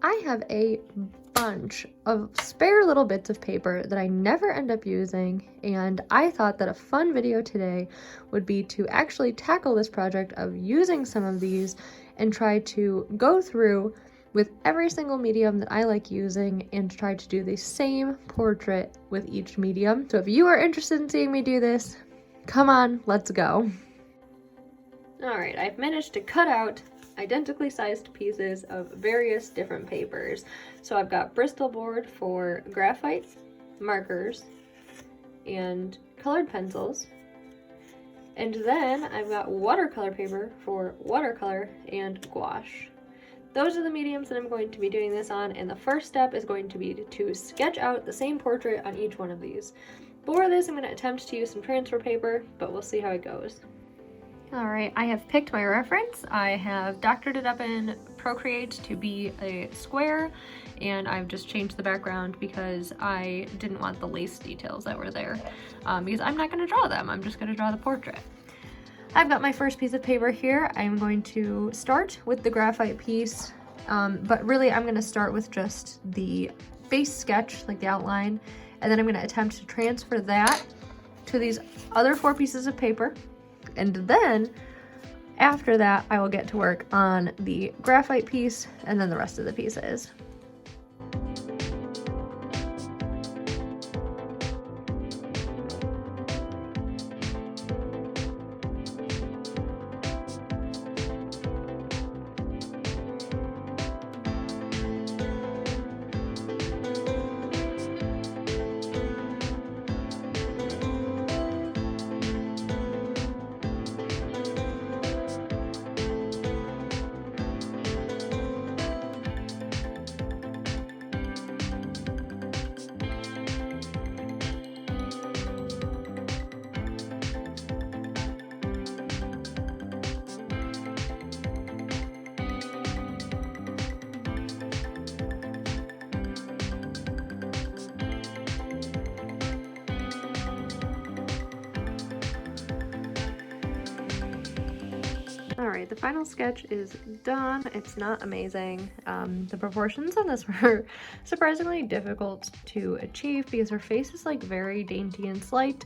I have a bunch of spare little bits of paper that I never end up using, and I thought that a fun video today would be to actually tackle this project of using some of these and try to go through with every single medium that I like using and try to do the same portrait with each medium. So if you are interested in seeing me do this, come on, let's go. Alright, I've managed to cut out identically sized pieces of various different papers. So I've got Bristol board for graphite, markers, and colored pencils. And then I've got watercolor paper for watercolor and gouache. Those are the mediums that I'm going to be doing this on, and the first step is going to be to sketch out the same portrait on each one of these. For this, I'm going to attempt to use some transfer paper, but we'll see how it goes. Alright, I have picked my reference. I have doctored it up in Procreate to be a square, and I've just changed the background because I didn't want the lace details that were there, because I'm not going to draw them, I'm just going to draw the portrait. I've got my first piece of paper here. I'm going to start with the graphite piece, but really I'm going to start with just the base sketch, like the outline, and then I'm going to attempt to transfer that to these other 4 pieces of paper. And then after that, I will get to work on the graphite piece and then the rest of the pieces. Alright, the final sketch is done. It's not amazing. The proportions on this were surprisingly difficult to achieve because her face is like very dainty and slight,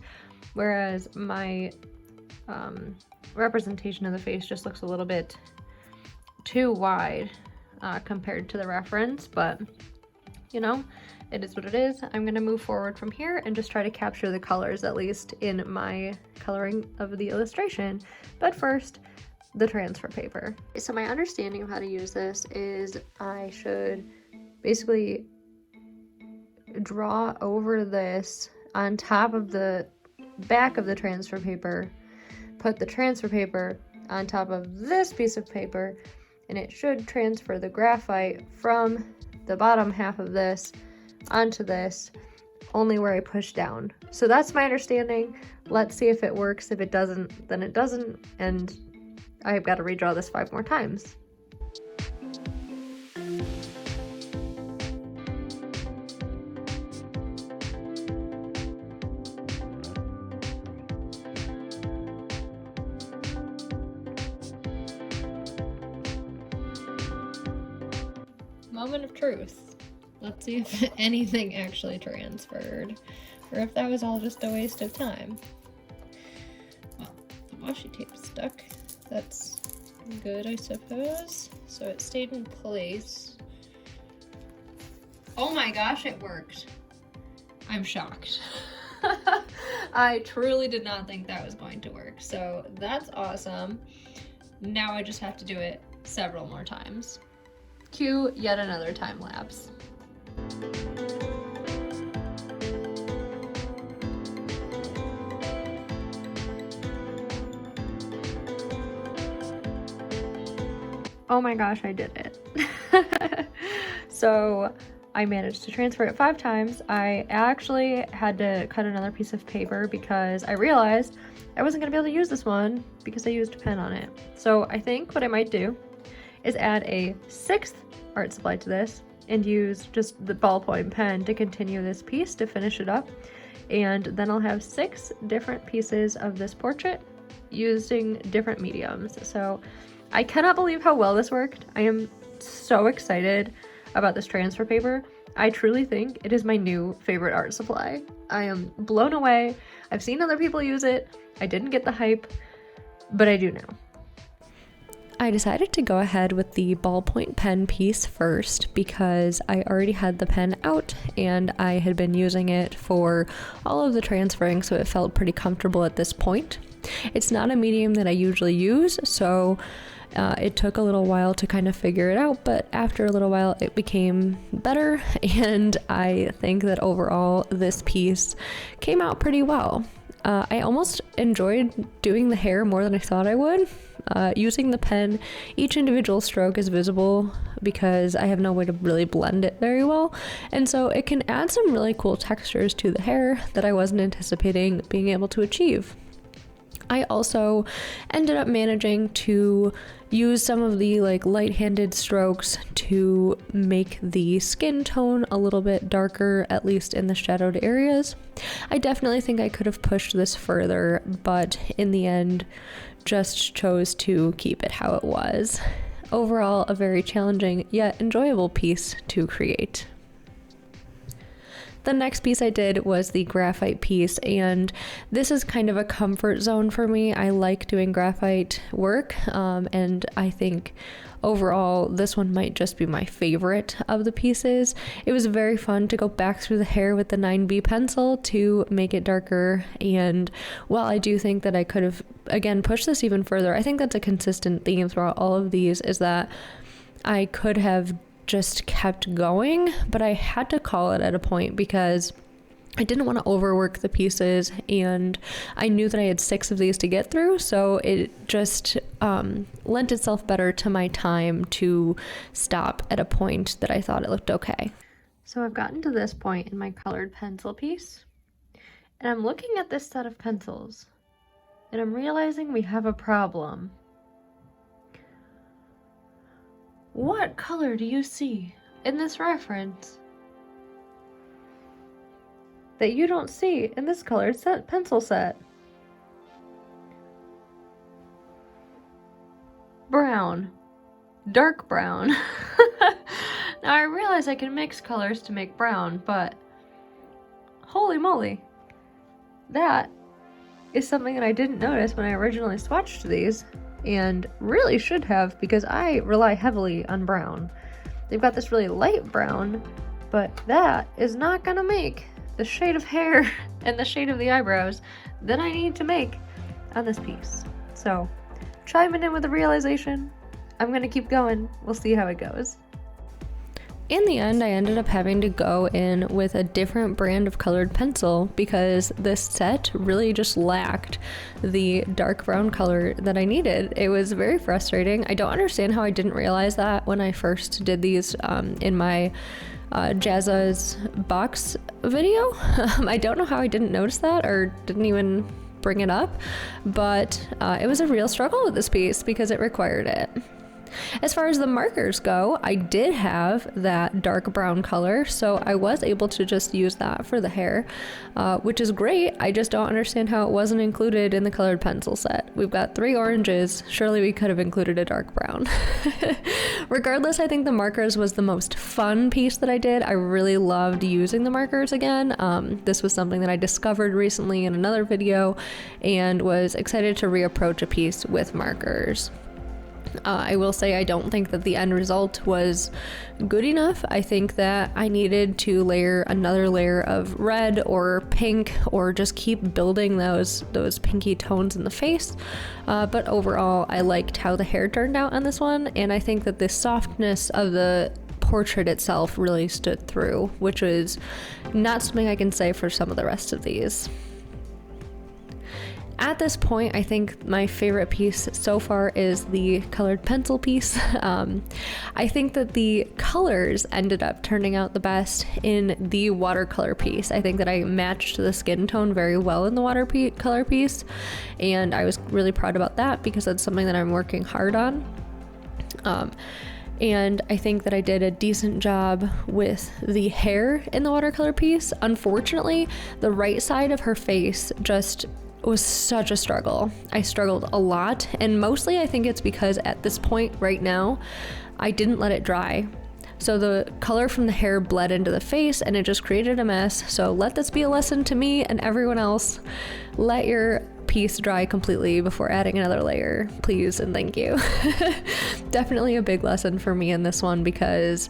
whereas my representation of the face just looks a little bit too wide compared to the reference, but you know, it is what it is. I'm going to move forward from here and just try to capture the colors, at least in my coloring of the illustration. But first, the transfer paper. So my understanding of how to use this is I should basically draw over this on top of the back of the transfer paper, put the transfer paper on top of this piece of paper, and it should transfer the graphite from the bottom half of this onto this, only where I push down. So that's my understanding. Let's see if it works. If it doesn't, then it doesn't, and I've got to redraw this 5 more times. Moment of truth. Let's see if anything actually transferred, or if that was all just a waste of time. Well, the washi tape stuck. That's good, I suppose. So it stayed in place. Oh my gosh, it worked. I'm shocked. I truly did not think that was going to work. So that's awesome. Now I just have to do it several more times. Cue yet another time lapse. Oh my gosh, I did it. So I managed to transfer it 5 times. I actually had to cut another piece of paper because I realized I wasn't going to be able to use this one because I used a pen on it. So I think what I might do is add a 6th art supply to this and use just the ballpoint pen to continue this piece to finish it up. And then I'll have 6 different pieces of this portrait using different mediums. So I cannot believe how well this worked. I am so excited. about this transfer paper. I truly think it is my new favorite art supply. I am blown away. I've seen other people use it. I didn't get the hype, but I do now. I decided to go ahead with the ballpoint pen piece first because I already had the pen out and I had been using it for all of the transferring, so it felt pretty comfortable at this point. It's not a medium that I usually use, so it took a little while to kind of figure it out, but after a little while it became better, and I think that overall this piece came out pretty well. I almost enjoyed doing the hair more than I thought I would. Using the pen, each individual stroke is visible because I have no way to really blend it very well, and so it can add some really cool textures to the hair that I wasn't anticipating being able to achieve. I also ended up managing to use some of the light-handed strokes to make the skin tone a little bit darker, at least in the shadowed areas. I definitely think I could have pushed this further, but in the end just chose to keep it how it was. Overall, a very challenging yet enjoyable piece to create. The next piece I did was the graphite piece, and this is kind of a comfort zone for me. I like doing graphite work, and I think overall this one might just be my favorite of the pieces. It was very fun to go back through the hair with the 9B pencil to make it darker, and while I do think that I could have, again, pushed this even further, I think that's a consistent theme throughout all of these, is that I could have just kept going, but I had to call it at a point because I didn't want to overwork the pieces, and I knew that I had 6 of these to get through, so it just lent itself better to my time to stop at a point that I thought it looked okay. So I've gotten to this point in my colored pencil piece, and I'm looking at this set of pencils, and I'm realizing we have a problem. What color do you see in this reference that you don't see in this colored pencil set? Brown. Dark brown. Now I realize I can mix colors to make brown, but holy moly. That is something that I didn't notice when I originally swatched these, and really should have, because I rely heavily on brown. They've got this really light brown, but that is not gonna make the shade of hair and the shade of the eyebrows that I need to make on this piece. So, chiming in with the realization, I'm gonna keep going. We'll see how it goes. In the end, I ended up having to go in with a different brand of colored pencil because this set really just lacked the dark brown color that I needed. It was very frustrating. I don't understand how I didn't realize that when I first did these in my Jazza's box video. I don't know how I didn't notice that or didn't even bring it up, but it was a real struggle with this piece because it required it. As far as the markers go, I did have that dark brown color, so I was able to just use that for the hair, which is great. I just don't understand how it wasn't included in the colored pencil set. We've got 3 oranges. Surely we could have included a dark brown. Regardless, I think the markers was the most fun piece that I did. I really loved using the markers again. This was something that I discovered recently in another video and was excited to reapproach a piece with markers. I will say I don't think that the end result was good enough. I think that I needed to layer another layer of red or pink or just keep building those pinky tones in the face. But overall, I liked how the hair turned out on this one, and I think that the softness of the portrait itself really stood through, which was not something I can say for some of the rest of these. At this point, I think my favorite piece so far is the colored pencil piece. I think that the colors ended up turning out the best in the watercolor piece. I think that I matched the skin tone very well in the watercolor piece, and I was really proud about that because that's something that I'm working hard on. And I think that I did a decent job with the hair in the watercolor piece. Unfortunately, the right side of her face just was such a struggle. I struggled a lot, and mostly I think it's because at this point right now I didn't let it dry. So the color from the hair bled into the face and it just created a mess. So let this be a lesson to me and everyone else. Let your piece dry completely before adding another layer, please and thank you. Definitely a big lesson for me in this one because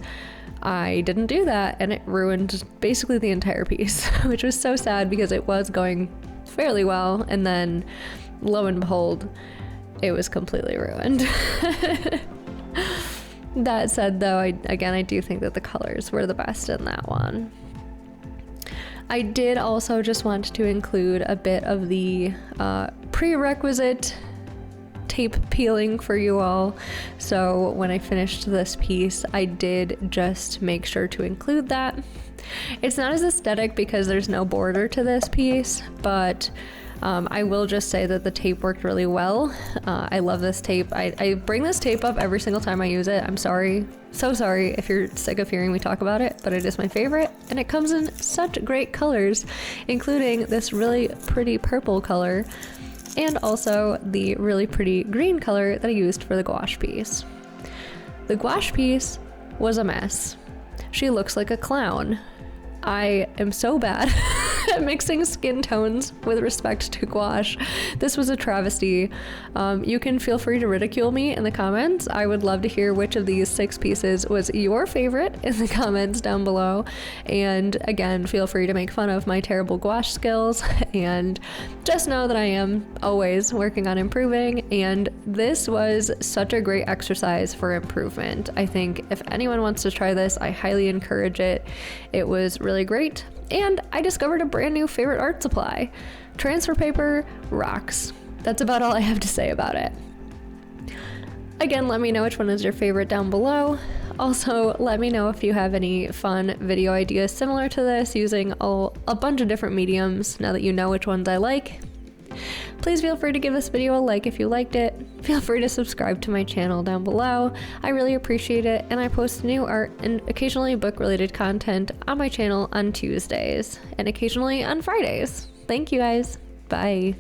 I didn't do that and it ruined basically the entire piece, which was so sad because it was going fairly well, and then lo and behold, it was completely ruined. That said though, I do think that the colors were the best in that one. I did also just want to include a bit of the prerequisite tape peeling for you all. So when I finished this piece, I did just make sure to include that. It's not as aesthetic because there's no border to this piece, but I will just say that the tape worked really well. I love this tape. I bring this tape up every single time I use it. I'm sorry, so sorry if you're sick of hearing me talk about it, but it is my favorite and it comes in such great colors, including this really pretty purple color and also the really pretty green color that I used for the gouache piece. The gouache piece was a mess. She looks like a clown. I am so bad at mixing skin tones with respect to gouache. This was a travesty. You can feel free to ridicule me in the comments. I would love to hear which of these 6 pieces was your favorite in the comments down below. And again, feel free to make fun of my terrible gouache skills, and just know that I am always working on improving, and this was such a great exercise for improvement. I think if anyone wants to try this, I highly encourage it. It was really great, and I discovered a brand new favorite art supply. Transfer paper rocks. That's about all I have to say about it. Again, let me know which one is your favorite down below. Also, let me know if you have any fun video ideas similar to this using a bunch of different mediums now that you know which ones I like. Please feel free to give this video a like if you liked it. Feel free to subscribe to my channel down below. I really appreciate it, and I post new art and occasionally book-related content on my channel on Tuesdays and occasionally on Fridays. Thank you guys. Bye.